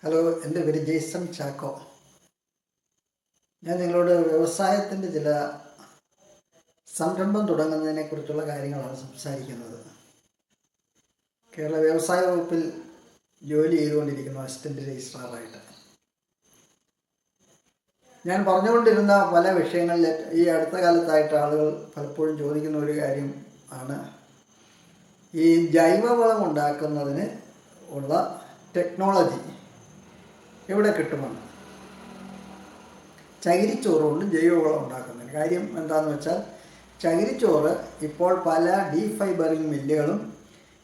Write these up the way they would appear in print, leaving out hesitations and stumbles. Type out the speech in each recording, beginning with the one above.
Hello, എൻ്റെ പേര് Jason Chacko. ഞാൻ നിങ്ങളോട് വ്യവസായത്തിൻ്റെ ചില സംരംഭം തുടങ്ങുന്നതിനെക്കുറിച്ചുള്ള കാര്യങ്ങളാണ് സംസാരിക്കുന്നത്. കേരള വ്യവസായ വകുപ്പിൽ ജോലി ചെയ്തുകൊണ്ടിരിക്കുന്നു അസിസ്റ്റൻ്റ് രജിസ്ട്രാറായിട്ട്. ഞാൻ പറഞ്ഞുകൊണ്ടിരുന്ന പല വിഷയങ്ങളിൽ ഈ അടുത്ത കാലത്തായിട്ട് ആളുകൾ പലപ്പോഴും ചോദിക്കുന്ന ഒരു കാര്യം ആണ് ഈ ജൈവവളം ഉണ്ടാക്കുന്നതിന് ഉള്ള ടെക്നോളജി എവിടെ കിട്ടുമെന്ന്. ചകിരിച്ചോറ് കൊണ്ട് ജൈവവളം ഉണ്ടാക്കുന്നതിന് കാര്യം എന്താണെന്ന് വെച്ചാൽ, ചകിരിച്ചോറ് ഇപ്പോൾ പല ഡീഫൈബറിങ് മില്ലുകളും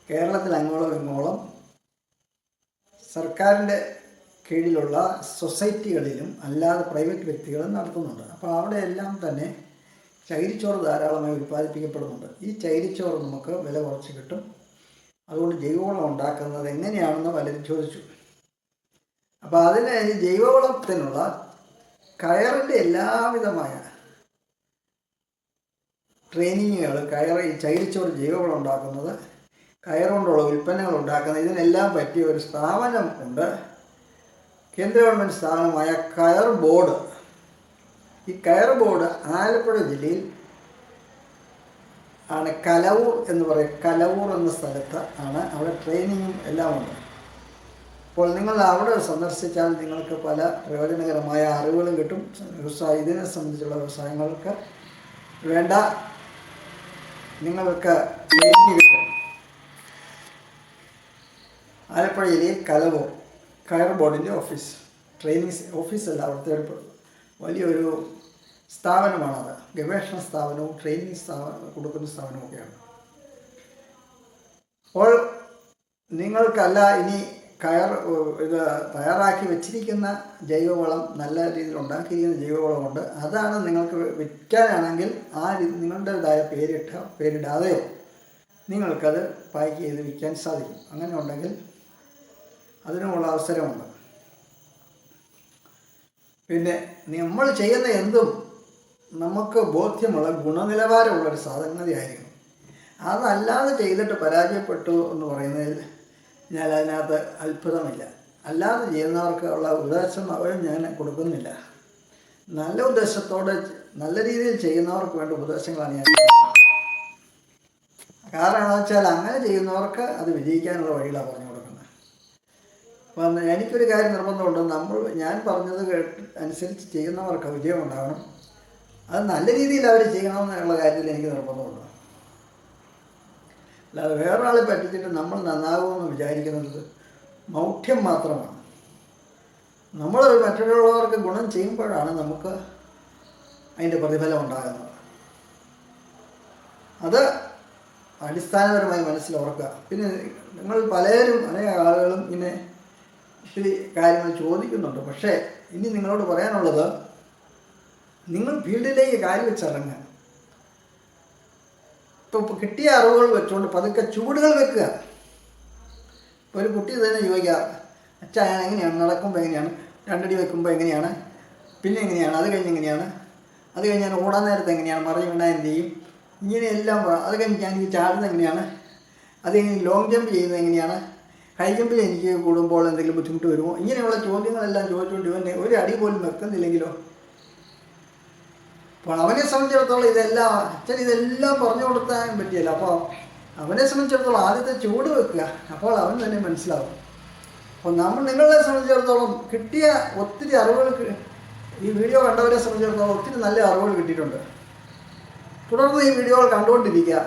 കേരളത്തിൽ അങ്ങോളം ഇങ്ങോളം സർക്കാരിൻ്റെ കീഴിലുള്ള സൊസൈറ്റികളിലും അല്ലാതെ പ്രൈവറ്റ് വ്യക്തികളും നടത്തുന്നുണ്ട്. അപ്പോൾ അവിടെ എല്ലാം തന്നെ ചകിരിച്ചോറ് ധാരാളമായി ഉൽപ്പാദിപ്പിക്കപ്പെടുന്നുണ്ട്. ഈ ചകിരിച്ചോറ് നമുക്ക് വില കുറച്ച് കിട്ടും. അതുകൊണ്ട് ജൈവവളം ഉണ്ടാക്കുന്നത് എങ്ങനെയാണെന്ന് പലരും ചോദിച്ചു. അപ്പോൾ അതിന് ഈ ജൈവവളത്തിനുള്ള കയറിൻ്റെ എല്ലാവിധമായ ട്രെയിനിങ്ങുകൾ, ഈ ചകിരിച്ചോറ് ജൈവവളം ഉണ്ടാക്കുന്നത്, കയറുകൊണ്ടുള്ള ഉൽപ്പന്നങ്ങൾ ഉണ്ടാക്കുന്നത്, ഇതിനെല്ലാം പറ്റിയ ഒരു സ്ഥാപനം ഉണ്ട്. കേന്ദ്ര ഗവൺമെൻറ് സ്ഥാപനമായ കയർ ബോർഡ്. ഈ കയർ ബോർഡ് ആലപ്പുഴ ജില്ലയിൽ ആണ്, കലവൂർ എന്ന് പറയും. കലവൂർ എന്ന സ്ഥലത്ത് ആണ്. അവിടെ ട്രെയിനിങ്ങും എല്ലാം ഉണ്ട്. അപ്പോൾ നിങ്ങൾ അവിടെ സന്ദർശിച്ചാൽ നിങ്ങൾക്ക് പല പ്രയോജനകരമായ അറിവുകളും കിട്ടും. ഇതിനെ സംബന്ധിച്ചുള്ള വ്യവസായങ്ങൾക്ക് വേണ്ട നിങ്ങൾക്ക് ട്രെയിനിങ് കിട്ടും. ആലപ്പുഴ ജില്ലയിൽ കലവൂർ കയർ ബോർഡിൻ്റെ ഓഫീസ്, ട്രെയിനിങ് ഓഫീസല്ല, അവിടുത്തെ ഒരു വലിയൊരു സ്ഥാപനമാണത്. ഗവേഷണ സ്ഥാപനവും ട്രെയിനിങ് കൊടുക്കുന്ന സ്ഥാപനമൊക്കെയാണ്. അപ്പോൾ നിങ്ങൾക്കല്ല ഇനി ഇത് തയ്യാറാക്കി വെച്ചിരിക്കുന്ന ജൈവവളം, നല്ല രീതിയിൽ ഉണ്ടാക്കിയിരിക്കുന്ന ജൈവവളമുണ്ട്. അതാണ് നിങ്ങൾക്ക് വിൽക്കാനാണെങ്കിൽ നിങ്ങളുടേതായ പേരിടാതെയോ നിങ്ങൾക്കത് പാക്ക് ചെയ്ത് വിൽക്കാൻ സാധിക്കും. അങ്ങനെ ഉണ്ടെങ്കിൽ അതിനുമുള്ള അവസരമുണ്ട്. പിന്നെ നമ്മൾ ചെയ്യുന്ന എന്തും നമുക്ക് ബോധ്യമുള്ള ഗുണനിലവാരമുള്ളൊരു സംഗതിയായിരിക്കും. അതല്ലാതെ ചെയ്തിട്ട് പരാജയപ്പെട്ടു എന്ന് പറയുന്നതിൽ ഞാൻ അതിനകത്ത് അത്ഭുതമില്ല. അല്ലാതെ ചെയ്യുന്നവർക്ക് ഉള്ള ഉപദേശം അവരും ഞാൻ കൊടുക്കുന്നില്ല. നല്ല ഉദ്ദേശത്തോടെ നല്ല രീതിയിൽ ചെയ്യുന്നവർക്ക് വേണ്ട ഉപദേശങ്ങളാണ് ഞാൻ. കാരണം എന്താണെന്ന് വെച്ചാൽ, അങ്ങനെ ചെയ്യുന്നവർക്ക് അത് വിജയിക്കാനുള്ള വഴികളാണ് പറഞ്ഞു കൊടുക്കുന്നത്. അപ്പം എനിക്കൊരു കാര്യം നിർബന്ധമുണ്ട്. ഞാൻ പറഞ്ഞത് അനുസരിച്ച് ചെയ്യുന്നവർക്ക് വിജയം ഉണ്ടാകണം. അത് നല്ല രീതിയിൽ അവർ ചെയ്യണമെന്നുള്ള കാര്യത്തിൽ എനിക്ക് നിർബന്ധമുണ്ട്. അല്ലാതെ വേറൊരാളെ പറ്റിച്ചിട്ട് നമ്മൾ നന്നാകുമെന്ന് വിചാരിക്കുന്നത് മൗഢ്യം മാത്രമാണ്. നമ്മൾ മറ്റുള്ളവർക്ക് ഗുണം ചെയ്യുമ്പോഴാണ് നമുക്ക് അതിൻ്റെ പ്രതിഫലം ഉണ്ടാകുന്നത്. അത് അടിസ്ഥാനപരമായി മനസ്സിലോർക്കുക. പിന്നെ നിങ്ങൾ പലരും, അനേക ആളുകളും ഇങ്ങനെ ഒത്തിരി കാര്യങ്ങൾ ചോദിക്കുന്നുണ്ട്. പക്ഷേ ഇനി നിങ്ങളോട് പറയാനുള്ളത്, നിങ്ങൾ ഫീൽഡിലേക്ക് കാര്യം വെച്ചിറങ്ങുക. ഇപ്പോൾ കിട്ടിയ അറിവുകൾ വെച്ചുകൊണ്ട് പതുക്കെ ചൂടുകൾ വെക്കുക. ഇപ്പോൾ ഒരു കുട്ടി തന്നെ ചോദിക്കുക, അച്ഛാ ഞാൻ എങ്ങനെയാണ് നടക്കുമ്പോൾ എങ്ങനെയാണ്, 2 അടി വെക്കുമ്പോൾ എങ്ങനെയാണ്, പിന്നെ എങ്ങനെയാണ്, അത് കഴിഞ്ഞ് എങ്ങനെയാണ്, അത് കഴിഞ്ഞ് ഞാൻ ഓടാൻ നേരത്തെ എങ്ങനെയാണ്, മറിഞ്ഞ് വീണാൽ എന്ത് ചെയ്യും, ഇങ്ങനെയെല്ലാം അത് കഴിഞ്ഞ് ഞാൻ ചാടുന്നത് എങ്ങനെയാണ്, അത് കഴിഞ്ഞ് ലോങ് ജമ്പ് ചെയ്യുന്നത് എങ്ങനെയാണ്, ഹൈ ജമ്പിൽ എനിക്ക് കൂടുമ്പോൾ എന്തെങ്കിലും ബുദ്ധിമുട്ട് വരുമോ, ഇങ്ങനെയുള്ള ചോദ്യങ്ങളെല്ലാം ചോദിച്ചുകൊണ്ട് ഇവനെ ഒരു അടി പോലും വെക്കുന്നില്ലെങ്കിലോ. അപ്പോൾ അവനെ സംബന്ധിച്ചിടത്തോളം ഇതെല്ലാം പറഞ്ഞു കൊടുക്കാൻ പറ്റിയല്ല. അപ്പോൾ അവനെ സംബന്ധിച്ചിടത്തോളം ആദ്യത്തെ ചൂട് വെക്കുക. അപ്പോൾ അവൻ തന്നെ മനസ്സിലാവും. അപ്പോൾ നിങ്ങളെ സംബന്ധിച്ചിടത്തോളം കിട്ടിയ ഒത്തിരി അറിവുകൾ, ഈ വീഡിയോ കണ്ടവരെ സംബന്ധിച്ചിടത്തോളം ഒത്തിരി നല്ല അറിവുകൾ കിട്ടിയിട്ടുണ്ട്. തുടർന്ന് ഈ വീഡിയോകൾ കണ്ടുകൊണ്ടിരിക്കുക.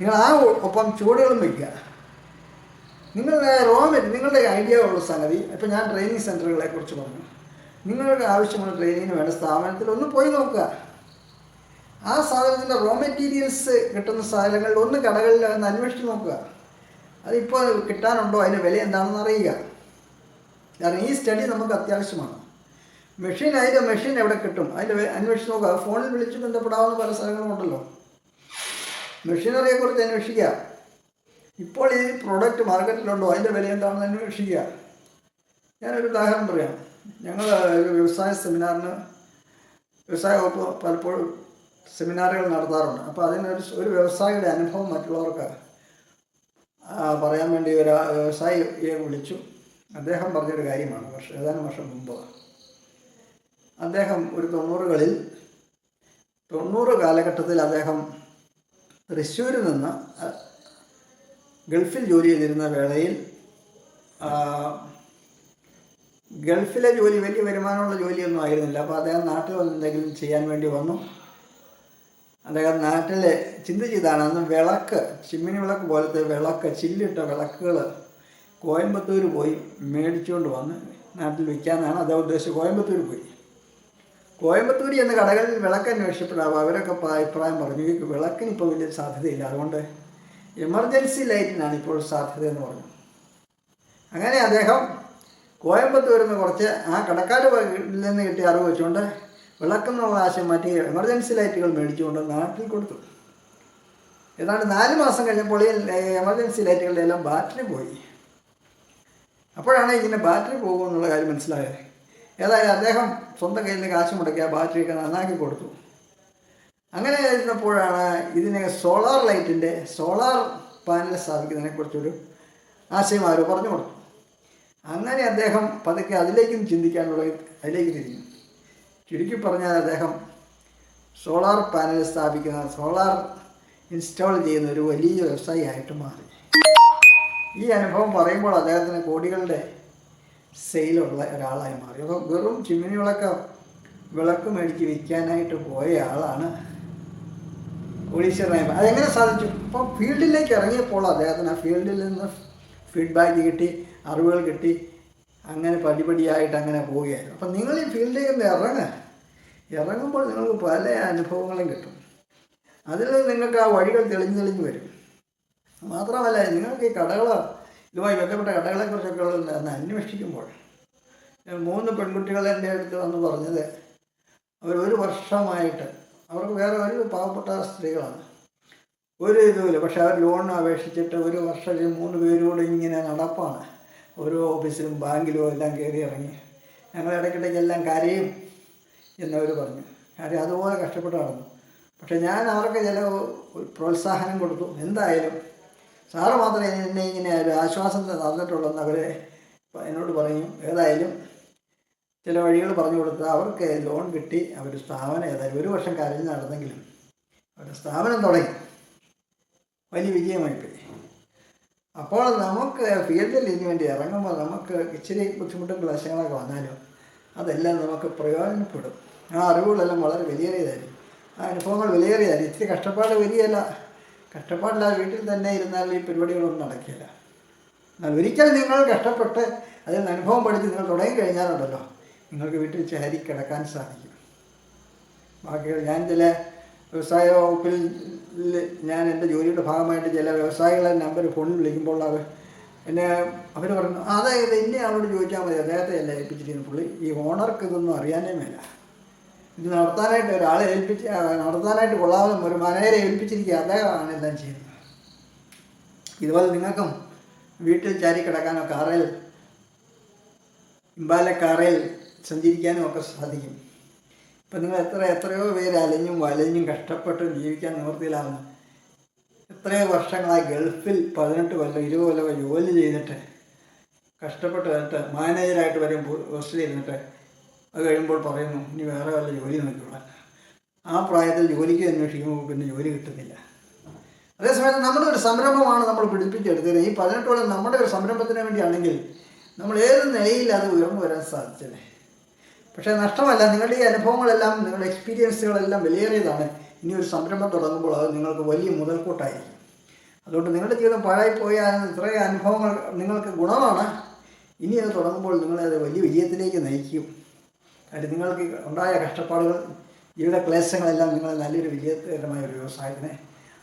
നിങ്ങൾ ഒപ്പം ചൂടുകളും വയ്ക്കുക. നിങ്ങളുടെ ഐഡിയ ഉള്ള സംഗതി. ഇപ്പോൾ ഞാൻ ട്രെയിനിങ് സെൻറ്ററുകളെ കുറിച്ച് പറഞ്ഞു. നിങ്ങൾക്ക് ആവശ്യമുള്ള ട്രെയിനിങ്ങിന് വേണ്ട സ്ഥാപനത്തിൽ ഒന്ന് പോയി നോക്കുക. ആ സാധനത്തിൻ്റെ റോ മെറ്റീരിയൽസ് കിട്ടുന്ന സ്ഥലങ്ങളിൽ ഒന്ന് കടകളിൽ ഒന്ന് അന്വേഷിച്ച് നോക്കുക. അതിപ്പോൾ കിട്ടാനുണ്ടോ, അതിൻ്റെ വില എന്താണെന്ന് അറിയുക. കാരണം ഈ സ്റ്റഡി നമുക്ക് അത്യാവശ്യമാണ്. അതിൻ്റെ മെഷീൻ എവിടെ കിട്ടും, അതിൻ്റെ അന്വേഷിച്ച് നോക്കുക. ഫോണിൽ വിളിച്ച് ബന്ധപ്പെടാവുന്ന പല സ്ഥലങ്ങളുമുണ്ടല്ലോ. മെഷീനറിയെക്കുറിച്ച് അന്വേഷിക്കുക. ഇപ്പോൾ ഈ പ്രോഡക്റ്റ് മാർക്കറ്റിലുണ്ടോ, അതിൻ്റെ വില എന്താണെന്ന് അന്വേഷിക്കുക. ഞാനൊരു ഉദാഹരണം പറയാം. ഞങ്ങൾ ഒരു വ്യവസായ വകുപ്പ് പലപ്പോഴും സെമിനാറുകൾ നടത്താറുണ്ട്. അപ്പോൾ ഒരു വ്യവസായിയുടെ അനുഭവം മറ്റുള്ളവർക്ക് പറയാൻ വേണ്ടി ഒരു വ്യവസായിയെ വിളിച്ചു. അദ്ദേഹം പറഞ്ഞൊരു കാര്യമാണ്. ഏതാനും വർഷം മുമ്പ് അദ്ദേഹം ഒരു 90കളിൽ 90 കാലഘട്ടത്തിൽ അദ്ദേഹം തൃശ്ശൂരിൽ നിന്ന് ഗൾഫിൽ ജോലി ചെയ്തിരുന്ന വേളയിൽ ഗൾഫിലെ ജോലി വലിയ വരുമാനമുള്ള ജോലിയൊന്നും ആയിരുന്നില്ല. അപ്പോൾ അദ്ദേഹം നാട്ടിൽ വന്ന് എന്തെങ്കിലും ചെയ്യാൻ വേണ്ടി വന്നു. അദ്ദേഹം നാട്ടിൽ ചിന്തിച്ചതാണ്, അന്ന് വിളക്ക്, ചിമ്മിനി വിളക്ക് പോലത്തെ വിളക്ക്, ചില്ലിട്ട വിളക്കുകൾ കോയമ്പത്തൂർ പോയി മേടിച്ചുകൊണ്ട് വന്ന് നാട്ടിൽ വിൽക്കാനാണ് അദ്ദേഹം ഉദ്ദേശിച്ചത്. കോയമ്പത്തൂർ പോയി. കോയമ്പത്തൂർ എന്ന കടകളിൽ വിളക്ക് അന്വേഷിച്ചപ്പോഴാണ് അവരൊക്കെ അഭിപ്രായം പറഞ്ഞു, ഈ വിളക്കിന് ഇപ്പോൾ വലിയ സാധ്യതയില്ല, അതുകൊണ്ട് എമർജൻസി ലൈറ്റിനാണ് ഇപ്പോൾ സാധ്യതയെന്ന് പറഞ്ഞു. അങ്ങനെ അദ്ദേഹം കോയമ്പത്തൂരിൽ നിന്ന് കുറച്ച് ആ കടക്കാർ നിന്ന് കിട്ടിയ അറിവ് വെച്ചുകൊണ്ട് വിളക്കെന്നുള്ള ആശയം മാറ്റി എമർജൻസി ലൈറ്റുകൾ മേടിച്ചുകൊണ്ട് നാട്ടിൽ കൊടുത്തു. ഏതാണ്ട് 4 മാസം കഴിഞ്ഞപ്പോൾ ഈ എമർജൻസി ലൈറ്റുകളുടെ എല്ലാം ബാറ്ററി പോയി. അപ്പോഴാണ് ഇതിൻ്റെ ബാറ്ററി പോകുമെന്നുള്ള കാര്യം മനസ്സിലായത്. ഏതായാലും അദ്ദേഹം സ്വന്തം കയ്യിൽ നിന്ന് കാശ് മുടക്കി ആ ബാറ്ററിയൊക്കെ നന്നാക്കി കൊടുത്തു. അങ്ങനെ ഇരുന്നപ്പോഴാണ് ഇതിനെ സോളാർ പാനൽ സ്ഥാപിക്കുന്നതിനെക്കുറിച്ചൊരു ആശയം ആരോ പറഞ്ഞു കൊടുത്തു. അങ്ങനെ അദ്ദേഹം പതുക്കെ അതിലേക്കും ചിന്തിക്കാനുള്ള അതിലേക്ക് തിരിഞ്ഞു. ചുരുക്കി പറഞ്ഞാൽ അദ്ദേഹം സോളാർ പാനൽ സ്ഥാപിക്കുന്ന, സോളാർ ഇൻസ്റ്റാൾ ചെയ്യുന്ന ഒരു വലിയ വ്യവസായിയായിട്ട് മാറി. ഈ അനുഭവം പറയുമ്പോൾ അദ്ദേഹത്തിന് കോടികളുടെ സെയിലുള്ള ഒരാളായി മാറി. അപ്പോൾ വെറും ചിമ്മിനി വിളക്ക് മേടിച്ച് വിൽക്കാനായിട്ട് പോയ ആളാണ് കോടീശ്വരനായി. അതെങ്ങനെ സാധിച്ചു? അപ്പോൾ ഫീൽഡിലേക്ക് ഇറങ്ങിയപ്പോൾ അദ്ദേഹത്തിന് ആ ഫീൽഡിൽ നിന്ന് ഫീഡ്ബാക്ക് കിട്ടി, അറിവുകൾ കിട്ടി, അങ്ങനെ പടിപടിയായിട്ട് അങ്ങനെ പോവുകയായിരുന്നു. അപ്പം നിങ്ങൾ ഈ ഫീൽഡിലേക്ക് ഒന്ന് ഇറങ്ങുമ്പോൾ നിങ്ങൾക്ക് പല അനുഭവങ്ങളും കിട്ടും. അതിൽ നിങ്ങൾക്ക് ആ വഴികൾ തെളിഞ്ഞ് വരും. മാത്രമല്ല, നിങ്ങൾക്ക് ഈ ഇതുമായി ബന്ധപ്പെട്ട കടകളെക്കുറിച്ചൊക്കെ ഒന്ന് അന്വേഷിക്കുമ്പോൾ 3 പെൺകുട്ടികൾ എൻ്റെ അടുത്ത് വന്ന് പറഞ്ഞത്, അവർ 1 വർഷമായിട്ട്, അവർക്ക് വേറെ ഒരു പാവപ്പെട്ട സ്ത്രീകളാണ്, ഒരു ഇതുമില്ല, പക്ഷെ അവർ ലോണിന് അപേക്ഷിച്ചിട്ട് 1 വർഷം 3 പേരോട് ഇങ്ങനെ നടപ്പാണ്. ഓരോ ഓഫീസിലും ബാങ്കിലും എല്ലാം കയറി ഇറങ്ങി. ഞങ്ങൾ ഇടയ്ക്കിടയ്ക്ക് എല്ലാം കരയും എന്നവർ പറഞ്ഞു. കാര്യം അതുപോലെ കഷ്ടപ്പെട്ട് നടന്നു. പക്ഷെ ഞാൻ അവർക്ക് ചില പ്രോത്സാഹനം കൊടുത്തു. എന്തായാലും സാറ് മാത്രമേ എന്നെ ഇങ്ങനെ ഒരു ആശ്വാസം തന്നിട്ടുള്ളൂ അവർ എന്നോട് പറയും. ഏതായാലും ചില വഴികൾ പറഞ്ഞു കൊടുത്ത് അവർക്ക് ലോൺ കിട്ടി. അവർ സ്ഥാപനം ഏതായാലും 1 വർഷം കരഞ്ഞ് നടന്നെങ്കിലും അവരുടെ സ്ഥാപനം തുടങ്ങി. വലിയ വിജയമായിപ്പോയി. അപ്പോൾ നമുക്ക് ഫീൽഡിൽ ഇതിനു വേണ്ടി ഇറങ്ങുമ്പോൾ നമുക്ക് ഇച്ചിരി ബുദ്ധിമുട്ടും ക്ലേശങ്ങളൊക്കെ വന്നാലും അതെല്ലാം നമുക്ക് പ്രയോജനപ്പെടും. ആ അറിവുകളെല്ലാം വളരെ വിലയേറിയതായിരിക്കും. ആ അനുഭവങ്ങൾ വിലയേറിയതായിരിക്കും. ഇത്തിരി കഷ്ടപ്പാട് വരികയല്ല. കഷ്ടപ്പാടില്ലാതെ വീട്ടിൽ തന്നെ ഇരുന്നാൽ ഈ പരിപാടികളൊന്നും നടക്കില്ല. എന്നാൽ ഒരിക്കലും നിങ്ങൾ കഷ്ടപ്പെട്ട് അതിൽ നിന്ന് അനുഭവം പഠിച്ച് നിങ്ങൾ തുടങ്ങിക്കഴിഞ്ഞാലുണ്ടല്ലോ, നിങ്ങൾക്ക് വീട്ടിൽ ചാരി കിടക്കാൻ സാധിക്കും. ബാക്കികൾ ഞാൻ ചില വ്യവസായ വകുപ്പിൽ ഞാൻ എൻ്റെ ജോലിയുടെ ഭാഗമായിട്ട് ചില വ്യവസായികളെ നമ്പർ ഫോണിൽ വിളിക്കുമ്പോൾ അവർ പറഞ്ഞു, അതായത് ഇന്ന ആളോട് ചോദിച്ചാൽ മതി, അദ്ദേഹത്തെ അല്ല ഏൽപ്പിച്ചിരിക്കുന്നു. പുള്ളി ഈ ഓണർക്ക് ഇതൊന്നും അറിയാനേ മേല. ഇത് നടത്താനായിട്ട് ഒരാളെ നടത്താനായിട്ട് കൊള്ളാവുന്ന ഒരു മാനേജരെ ഏൽപ്പിച്ചിരിക്കുക, അദ്ദേഹമാണ് എല്ലാം ചെയ്യുന്നത്. ഇതുപോലെ നിങ്ങൾക്കും വീട്ടിൽ ചാരി കിടക്കാനോ ഇമ്പാലക്കാറയിൽ സഞ്ചരിക്കാനും ഒക്കെ സാധിക്കും. ഇപ്പം നിങ്ങൾ എത്രയോ പേര് അലഞ്ഞും വലഞ്ഞും കഷ്ടപ്പെട്ടും ജീവിക്കാൻ നിവൃത്തിയിലാവുന്നു. എത്രയോ വർഷങ്ങളായി ഗൾഫിൽ 18 കൊല്ലം 20 കൊല്ലം ജോലി ചെയ്തിട്ട് കഷ്ടപ്പെട്ട് വന്നിട്ട് മാനേജറായിട്ട് വരും പോസ്റ്റിൽ ഇരുന്നിട്ട് അത് കഴിയുമ്പോൾ പറയുന്നു ഇനി വേറെ വല്ല ജോലി നോക്കിക്കൊള്ളാൻ. ആ പ്രായത്തിൽ ജോലിക്ക് അന്വേഷിക്കുമ്പോൾ പിന്നെ ജോലി കിട്ടുന്നില്ല. അതേസമയത്ത് നമ്മുടെ ഒരു സംരംഭമാണ് നമ്മൾ പിടിപ്പിച്ചെടുത്തത്. ഈ 18 കൊല്ലം നമ്മുടെ ഒരു സംരംഭത്തിന് വേണ്ടിയാണെങ്കിൽ നമ്മൾ ഏത് നിലയിൽ അത് ഉയർന്നു വരാൻ സാധിച്ചത്. പക്ഷേ നഷ്ടമല്ല, നിങ്ങളുടെ ഈ അനുഭവങ്ങളെല്ലാം, നിങ്ങളുടെ എക്സ്പീരിയൻസുകളെല്ലാം വിലയേറിയതാണ്. ഇനി ഒരു സംരംഭം തുടങ്ങുമ്പോൾ അത് നിങ്ങൾക്ക് വലിയ മുതൽക്കൂട്ടായിരിക്കും. അതുകൊണ്ട് നിങ്ങളുടെ ജീവിതം പാഴായിപ്പോയാൽ ഇത്രയും അനുഭവങ്ങൾ നിങ്ങൾക്ക് ഗുണമാണ്. ഇനി അത് തുടങ്ങുമ്പോൾ നിങ്ങളത് വലിയ വിജയത്തിലേക്ക് നയിക്കും. കാര്യം നിങ്ങൾക്ക് ഉണ്ടായ കഷ്ടപ്പാടുകൾ, ജീവിത ക്ലേശങ്ങളെല്ലാം നിങ്ങൾ നല്ലൊരു വിജയകരമായ ഒരു വ്യവസായത്തിനെ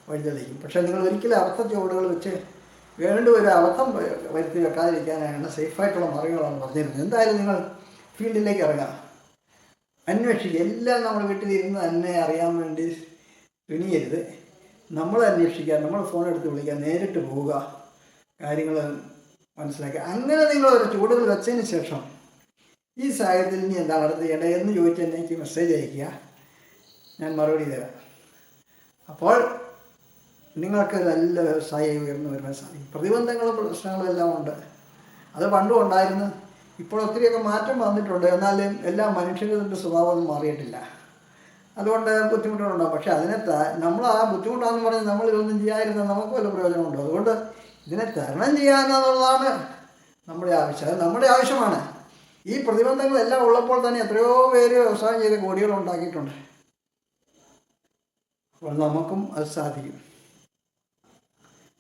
വഴിതെളിക്കും. പക്ഷേ നിങ്ങൾ ഒരിക്കലും അബദ്ധ ചുവടുകൾ വെച്ച് വീണ്ടും ഒരു അബദ്ധം വരുത്തി വെക്കാതിരിക്കാനാണ് സേഫായിട്ടുള്ള മാർഗ്ഗങ്ങളാണ് പറഞ്ഞിരുന്നത്. എന്തായാലും നിങ്ങൾ ഫീൽഡിലേക്ക് ഇറങ്ങുക, അന്വേഷിക്കുക. എല്ലാം നമ്മൾ വീട്ടിലിരുന്ന് തന്നെ അറിയാൻ വേണ്ടി തുനിയരുത്. നമ്മൾ അന്വേഷിക്കുക, നമ്മൾ ഫോൺ എടുത്ത് വിളിക്കുക, നേരിട്ട് പോവുക, കാര്യങ്ങൾ മനസ്സിലാക്കുക. അങ്ങനെ നിങ്ങൾ ഒരു ചുവടുകൾ വെച്ചതിന് ശേഷം ഈ സാഹചര്യത്തിൽ ഇനി എന്താണ് അടുത്ത് ചെയ്യേണ്ടത് എന്ന് ചോദിച്ചാൽ എനിക്ക് മെസ്സേജ് അയയ്ക്കുക, ഞാൻ മറുപടി തരാം. അപ്പോൾ നിങ്ങൾക്ക് നല്ല വ്യവസായം ഉയർന്നു വരുവാൻ സാധിക്കും. പ്രതിബന്ധങ്ങളും പ്രശ്നങ്ങളും എല്ലാം ഉണ്ട്. അത് പണ്ടും ഉണ്ടായിരുന്നു. ഇപ്പോൾ ഒത്തിരിയൊക്കെ മാറ്റം വന്നിട്ടുണ്ട്. എന്നാലും എല്ലാ മനുഷ്യരുടെ സ്വഭാവം മാറിയിട്ടില്ല. അതുകൊണ്ട് ബുദ്ധിമുട്ടുകളുണ്ടാകും. പക്ഷെ അതിനെ നമ്മൾ ആ ബുദ്ധിമുട്ടാണെന്ന് പറഞ്ഞ് നമ്മളിതൊന്നും ചെയ്യാതിരുന്നാൽ നമുക്ക് വല്ല പ്രയോജനമുണ്ടോ? അതുകൊണ്ട് ഇതിനെ തരണം ചെയ്യാനുള്ളതാണ് നമ്മുടെ ആവശ്യം. അത് നമ്മുടെ ആവശ്യമാണ്. ഈ പ്രതിബന്ധങ്ങളെല്ലാം ഉള്ളപ്പോൾ തന്നെ എത്രയോ പേര് വ്യവസായം ചെയ്ത് കോടികൾ ഉണ്ടാക്കിയിട്ടുണ്ട്. അപ്പോൾ നമുക്കും അത് സാധിക്കും.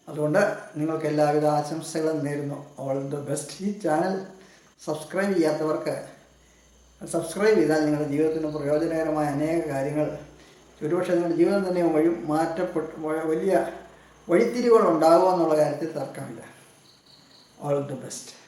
അതുകൊണ്ട് നിങ്ങൾക്ക് എല്ലാവിധ ആശംസകളും നേരുന്നു. All the best. ഈ ചാനൽ സബ്സ്ക്രൈബ് ചെയ്യാത്തവർക്ക് സബ്സ്ക്രൈബ് ചെയ്താൽ നിങ്ങളുടെ ജീവിതത്തിന് പ്രയോജനകരമായ അനേക കാര്യങ്ങൾ, ഒരുപക്ഷെ നിങ്ങളുടെ ജീവിതം തന്നെ വലിയ വഴിത്തിരിവുകൾ ഉണ്ടാകുക എന്നുള്ള കാര്യത്തിൽ തർക്കമില്ല. All the best.